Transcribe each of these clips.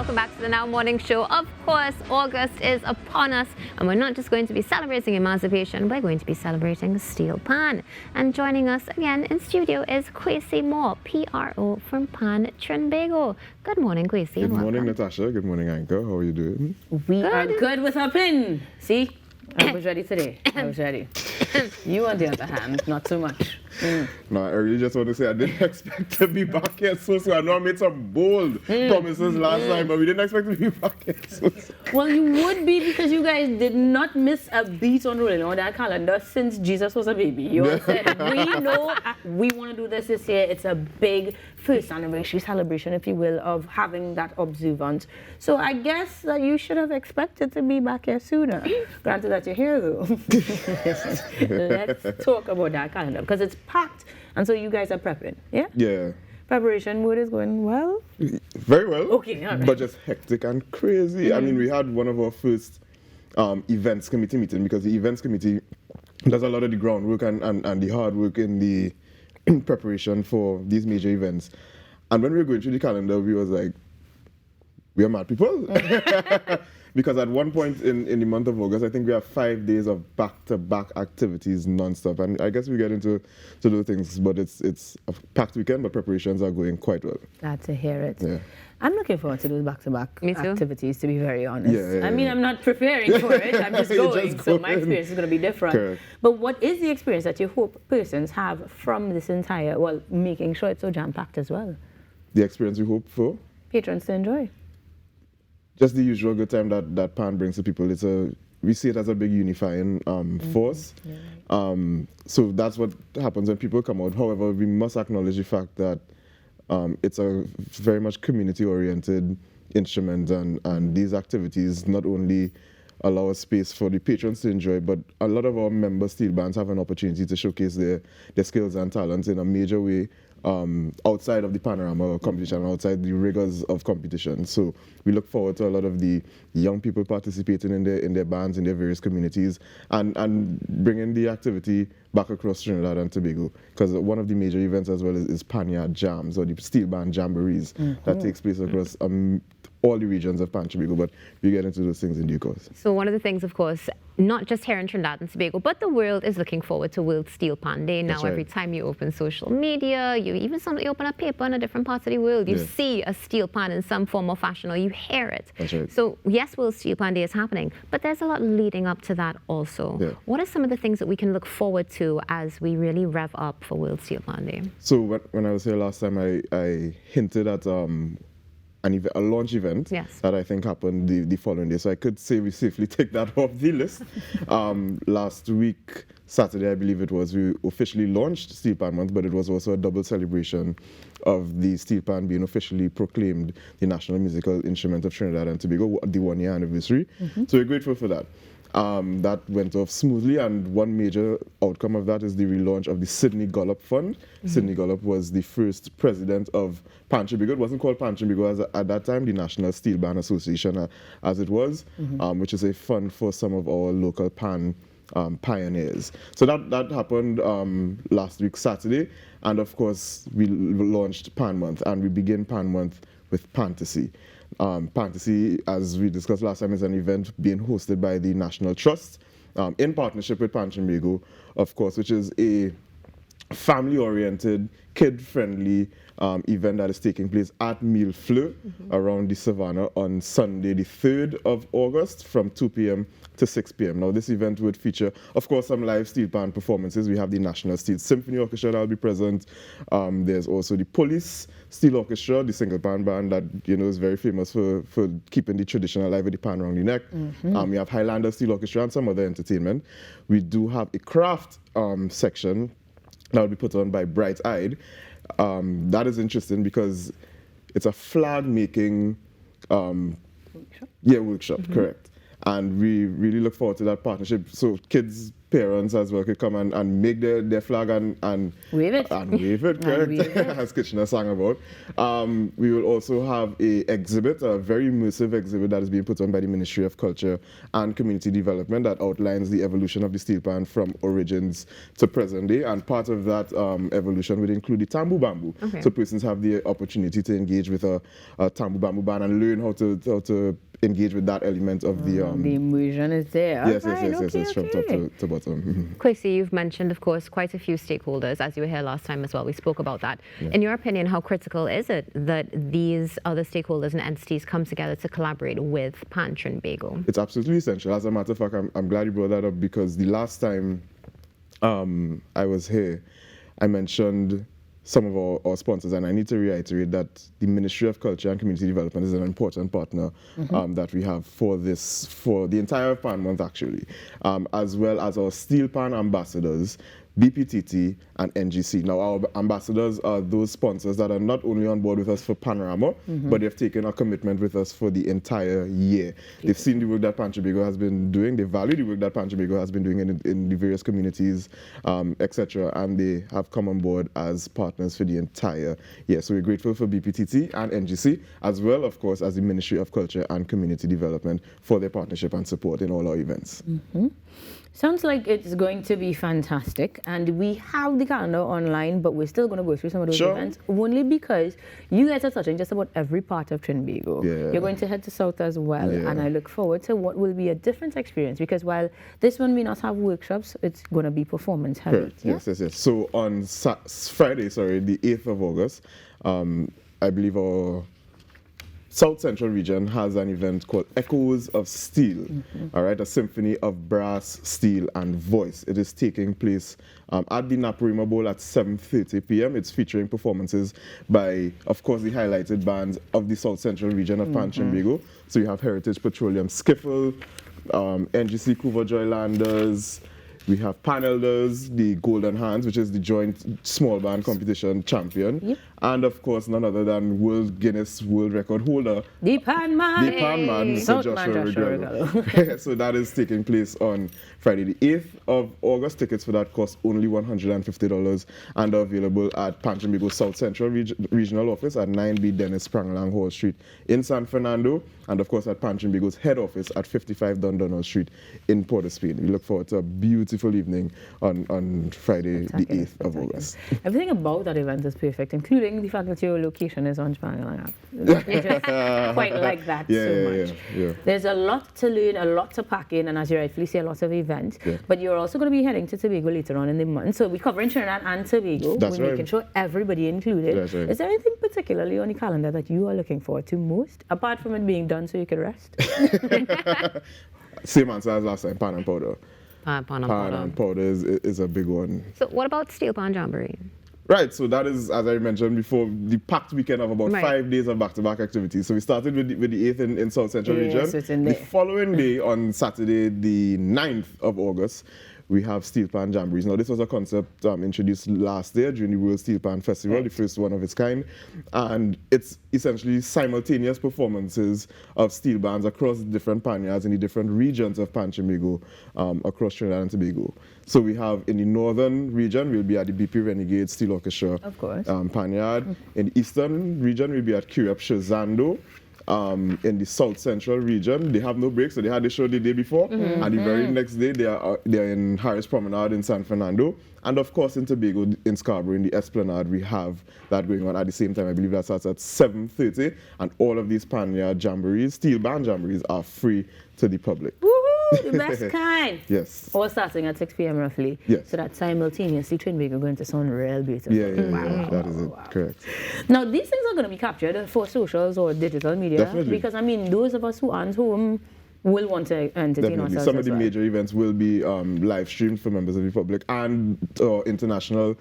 welcome back to the Now Morning Show. Of course, August is upon us, and we're not just going to be celebrating emancipation, we're going to be celebrating Steelpan. And joining us again in studio is Kwesi Moore, PRO from Pan Trinbago. Good morning, Kwesi. Good morning, Natasha. Good morning, Anchor. How are you doing? We are good with our pin. See? I was ready today. I was ready. You, on the other hand, not so much. No, I really just want to say I didn't expect to be back here so soon. I know I made some bold promises last time, but we didn't expect to be back here so soon. Well, you would be because you guys did not miss a beat on rolling on that calendar since Jesus was a baby. You all said, we know we want to do this year. It's a big first anniversary celebration, if you will, of having that observance. So I guess that you should have expected to be back here sooner. Granted that you're here, though. Let's talk about that calendar because it's packed, and so you guys are prepping, yeah? Yeah. Preparation mood is going well? Very well. Okay, all right. But just hectic and crazy. I mean, we had one of our first events committee meeting because the events committee does a lot of the groundwork and the hard work in the preparation for these major events. And when we were going through the calendar, we was like, we are mad people. Because at one point in the month of August, I think we have 5 days of back-to-back activities non-stop. And I guess we get into those things, but it's a packed weekend, but preparations are going quite well. Glad to hear it. Yeah. I'm looking forward to those back-to-back activities, to be very honest. Yeah. I mean, I'm not preparing for it. I'm just going. So my experience is going to be different. Correct. But what is the experience that you hope persons have from this entire, well, making sure it's so jam-packed as well? The experience we hope for? Patrons to enjoy. Just the usual good time that Pan brings to people. We see it as a big unifying force. Yeah. So that's what happens when people come out. However, we must acknowledge the fact that it's a very much community-oriented instrument, and these activities not only allow a space for the patrons to enjoy, but a lot of our member steel bands have an opportunity to showcase their skills and talents in a major way outside of the panorama of competition, outside the rigors of competition. So we look forward to a lot of the young people participating in their bands in their various communities and bringing the activity back across Trinidad and Tobago. Because one of the major events as well is Panyard Jams, or the Steel Band Jamborees, that takes place across all the regions of Pan Tobago, but we get into those things in due course. So one of the things, of course, not just here in Trinidad and Tobago, but the world is looking forward to World Steelpan Day. Now, every time you open social media, you even you open a paper in a different part of the world, you see a steel pan in some form or fashion, or you hear it. That's right. So yes, World Steelpan Day is happening, but there's a lot leading up to that also. Yeah. What are some of the things that we can look forward to as we really rev up for World Steelpan Day? So when I was here last time, I hinted at a launch event that I think happened the following day. So I could say we safely take that off the list. Last week, Saturday, I believe it was, we officially launched Steelpan Month, but it was also a double celebration of the Steelpan being officially proclaimed the national musical instrument of Trinidad and Tobago, the 1-year anniversary. So we're grateful for that. That went off smoothly, and one major outcome of that is the relaunch of the Sydney Gollop Fund. Sydney Gollop was the first president of Pan Trinbago. It wasn't called Pan Trinbago at that time, the National Steel Band Association as it was, which is a fund for some of our local pan pioneers. So that happened last week, Saturday, and of course we launched Pan Month, and we begin Pan Month with Fantasy. Fantasy, as we discussed last time, is an event being hosted by the National Trust in partnership with Pan Trinbago, of course, which is a family-oriented, kid-friendly event that is taking place at Mille Fleurs around the Savannah on Sunday, the 3rd of August from 2 p.m. to 6 p.m. Now, this event would feature, of course, some live steel band performances. We have the National Steel Symphony Orchestra that will be present. There's also the Police Steel Orchestra, the single pan band that is very famous for keeping the tradition alive with the pan around the neck. We have Highlander Steel Orchestra and some other entertainment. We do have a craft section that will be put on by Bright Eyed. That is interesting because it's a flag making workshop, correct. And we really look forward to that partnership. So kids parents as well could come and make their flag and wave it. And wave it, correct, as Kitchener sang about. We will also have a exhibit, a very immersive exhibit that is being put on by the Ministry of Culture and Community Development that outlines the evolution of the steel pan from origins to present day. And part of that evolution would include the tambu bamboo. Okay. So persons have the opportunity to engage with a tambu bamboo band and learn how to engage with that element of the immersion is there. Yes, right, yes, from top to bottom. Kwesi, you've mentioned, of course, quite a few stakeholders, as you were here last time as well. We spoke about that. Yeah. In your opinion, how critical is it that these other stakeholders and entities come together to collaborate with Pan Trinbago? It's absolutely essential. As a matter of fact, I'm glad you brought that up, because the last time I was here, I mentioned some of our sponsors, and I need to reiterate that the Ministry of Culture and Community Development is an important partner that we have for the entire Pan Month, actually, as well as our Steel Pan ambassadors, BPTT and NGC. Now, our ambassadors are those sponsors that are not only on board with us for Panorama, but they've taken a commitment with us for the entire year. They've seen the work that Pan Trinbago has been doing, they value the work that Pan Trinbago has been doing in the various communities, etc., and they have come on board as partners for the entire year. So we're grateful for BPTT and NGC, as well, of course, as the Ministry of Culture and Community Development for their partnership and support in all our events. Sounds like it's going to be fantastic, and we have the calendar online, but we're still going to go through some of those events, only because you guys are touching just about every part of Trinbago. Yeah. You're going to head to South as well, and I look forward to what will be a different experience, because while this one may not have workshops, it's going to be performance heavy. Yes. So on Friday, the 8th of August, I believe our South Central region has an event called Echoes of Steel, all right, a symphony of brass, steel, and voice. It is taking place at the Naparima Bowl at 7:30 p.m. It's featuring performances by, of course, the highlighted bands of the South Central region of Pan Trinbago. So you have Heritage Petroleum Skiffle, NGC Couva Joylanders, we have Pan Elders, the Golden Hands, which is the joint small band competition champion. And of course, none other than Guinness World Record holder, the Pan Man, Mr. Joshua Regallo. So that is taking place on Friday the 8th of August. Tickets for that cost only $150 and are available at Pan Trinbago South Central Regional Office at 9B Dennis Pranglang Hall Street in San Fernando, and of course at Pan Trinbago's head office at 55 Dundonald Street in Port of Spain. We look forward to a beautiful evening on Friday the 8th of August. Everything about that event is perfect, including the fact that your location is on Spangalang. I just quite like that so much. Yeah. There's a lot to learn, a lot to pack in, and as you rightfully say, a lot of events. But you're also going to be heading to Tobago later on in the month. So we're covering Trinidad and Tobago. We're making sure everybody included. That's right. Is there anything particularly on the calendar that you are looking forward to most, apart from it being done so you can rest? Same answer as last time, pan and powder. Pan and powder is a big one. So what about Steel Pan Jamboree? Right, so that is, as I mentioned before, the packed weekend of about 5 days of back-to-back activities. So we started with the 8th in South Central region. So it's in the following day, on Saturday, the 9th of August, we have Steel Pan Jamborees. Now, this was a concept introduced last year during the World Steelpan Festival, the first one of its kind. And it's essentially simultaneous performances of steel bands across different panyards in the different regions of Pan Trinbago across Trinidad and Tobago. So we have in the northern region, we'll be at the BP Renegade Steel Orchestra panyard. In the eastern region, we'll be at Kirap Shazando. In the South Central region, they have no break, so they had the show the day before, and the very next day they are in Harris Promenade in San Fernando, and of course in Tobago, in Scarborough, in the Esplanade, we have that going on at the same time. I believe that starts at 7:30, and all of these panyard jamborees, steel band jamborees, are free to the public. Woohoo! The best kind. Yes. All starting at 6 p.m. roughly. Yes. So that simultaneously Trinbago going to sound real beautiful. That is it. Correct. Now these things are going to be captured for socials or digital media. Definitely. Because I mean, those of us who aren't home will want to entertain ourselves. Some of the major events will be live streamed for members of the public and international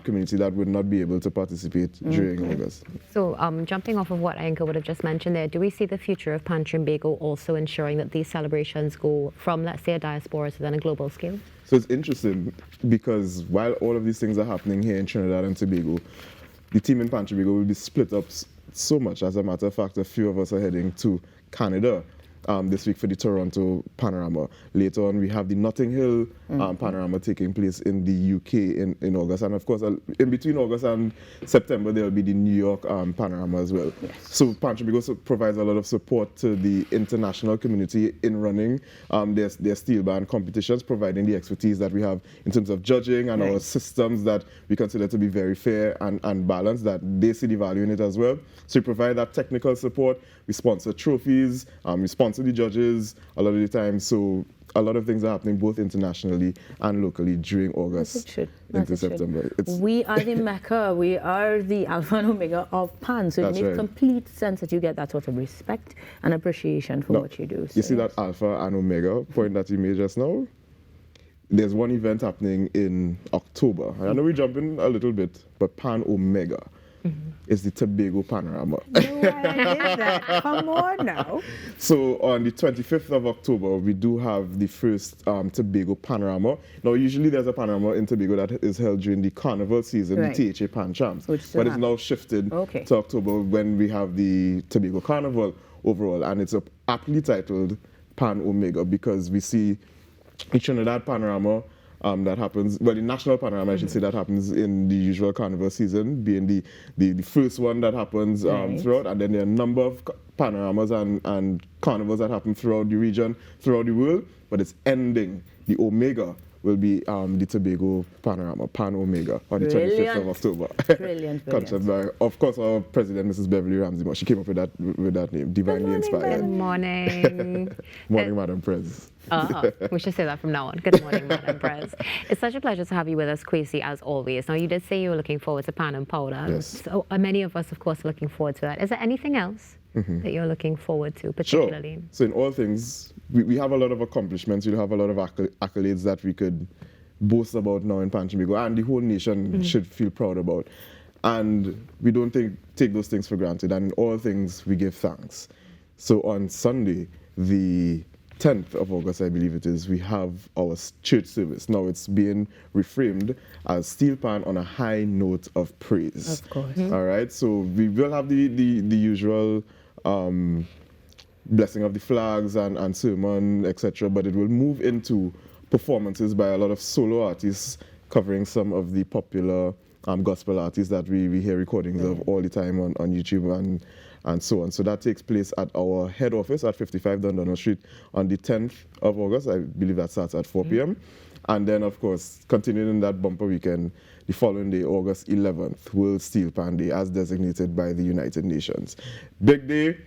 community that would not be able to participate during August. So jumping off of what Anka would have just mentioned there, do we see the future of Pan Trinbago also ensuring that these celebrations go from, let's say, a diaspora to then a global scale? So it's interesting because while all of these things are happening here in Trinidad and Tobago, the team in Pan Trinbago will be split up so much. As a matter of fact, a few of us are heading to Canada this week for the Toronto Panorama. Later on, we have the Notting Hill Panorama taking place in the UK in August. And of course, in between August and September, there will be the New York Panorama as well. Yes. So Pan Trinbago provides a lot of support to the international community in running their steel band competitions, providing the expertise that we have in terms of judging and our systems that we consider to be very fair and balanced, that they see the value in it as well. So we provide that technical support. We sponsor trophies, we sponsor the judges a lot of the time. So a lot of things are happening both internationally and locally during August into September. We are the Mecca, we are the Alpha and Omega of Pan, so it makes complete sense that you get that sort of respect and appreciation for what you do. So you see that Alpha and Omega point that you made just now? There's one event happening in October. I know we're jumping a little bit, but Pan Omega is the Tobago Panorama. No, I did that. Come on now. So on the 25th of October, we do have the first Tobago Panorama. Now, usually there's a panorama in Tobago that is held during the carnival season, the THA Pan Champs. But it's now shifted to October when we have the Tobago Carnival overall. And it's aptly titled Pan Omega because we see the Trinidad Panorama that happens, well, the national panorama, I should say, that happens in the usual carnival season, being the first one that happens throughout, and then there are a number of panoramas and carnivals that happen throughout the region, throughout the world, but it's ending. The Omega will be the Tobago Panorama, Pan Omega, on the 25th of October. Brilliant. Concept by, of course, our president, Mrs. Beverly Ramsey Moore. She came up with that name, divinely inspired. Good morning. Morning, Madam Prez. We should say that from now on. Good morning, Madam Prez. It's such a pleasure to have you with us, Kwesi, as always. Now, you did say you were looking forward to Pan and Powder. Yes. So many of us, of course, are looking forward to that. Is there anything else that you're looking forward to, particularly? Sure. So in all things, we have a lot of accomplishments. We have a lot of accolades that we could boast about now in Pan Trinbago, and the whole nation should feel proud about. And we don't take those things for granted. And in all things, we give thanks. So on Sunday, the 10th of August, I believe it is, we have our church service. Now it's being reframed as Steelpan on a high note of praise. Of course. All right, so we will have the usual blessing of the flags and sermon, etc., but it will move into performances by a lot of solo artists covering some of the popular gospel artists that we hear recordings of all the time on YouTube and so on. So that takes place at our head office at 55 Dundonald Street on the 10th of August. I believe that starts at 4 p.m. And then, of course, continuing that bumper weekend, the following day, August 11th, World Steelpan Day, as designated by the United Nations. Big day.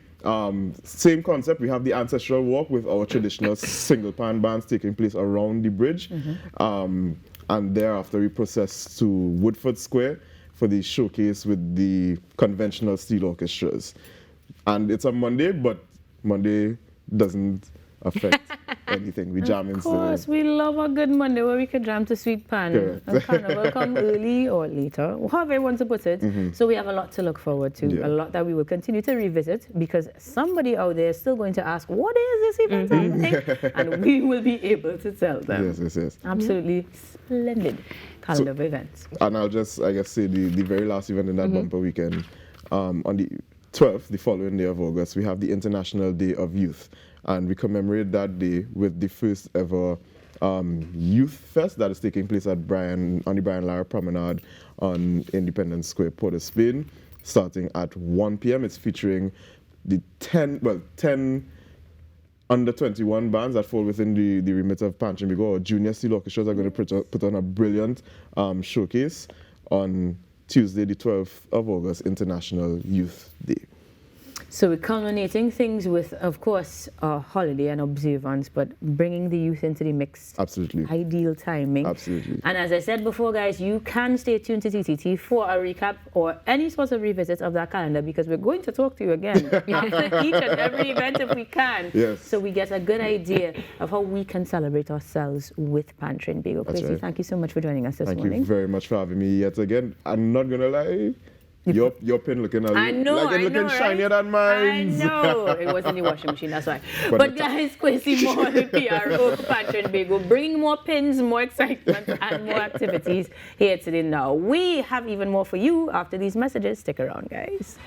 Same concept. We have the ancestral walk with our traditional single pan bands taking place around the bridge. And thereafter, we process to Woodford Square for the showcase with the conventional steel orchestras. And it's a Monday, but Monday doesn't affect anything. We jam in. Of course, we love a good Monday where we can jam to Sweet Pan. And Carnival come early or later, however you want to put it. So we have a lot to look forward to, a lot that we will continue to revisit, because somebody out there is still going to ask, what is this event happening? And we will be able to tell them. Yes. Absolutely splendid calendar of events. And I'll just, I guess, say the very last event in that bumper weekend, on the 12th, the following day of August, we have the International Day of Youth. And we commemorate that day with the first ever youth fest that is taking place at on the Brian Lara Promenade on Independence Square, Port of Spain, starting at 1 p.m. It's featuring the 10 under 21 bands that fall within the remit of Pan Trinbago, or junior steel orchestras, are going to put on a brilliant showcase on Tuesday, the 12th of August, International Youth Day. So we're culminating things with, of course, a holiday and observance, but bringing the youth into the mix. Absolutely. Ideal timing. Absolutely. And as I said before, guys, you can stay tuned to TTT for a recap or any sort of revisit of that calendar, because we're going to talk to you again after each and every event if we can. Yes. So we get a good idea of how we can celebrate ourselves with Pan Trinbago. Kwesi, thank you so much for joining us this morning. Thank you very much for having me yet again. I'm not going to lie. Your pin looking looking shinier than mine. I know. It was in the washing machine, that's why. But guys, Kwesi Moore, the PRO for Pan Trinbago, bringing more pins, more excitement, and more activities here today now. We have even more for you after these messages. Stick around, guys.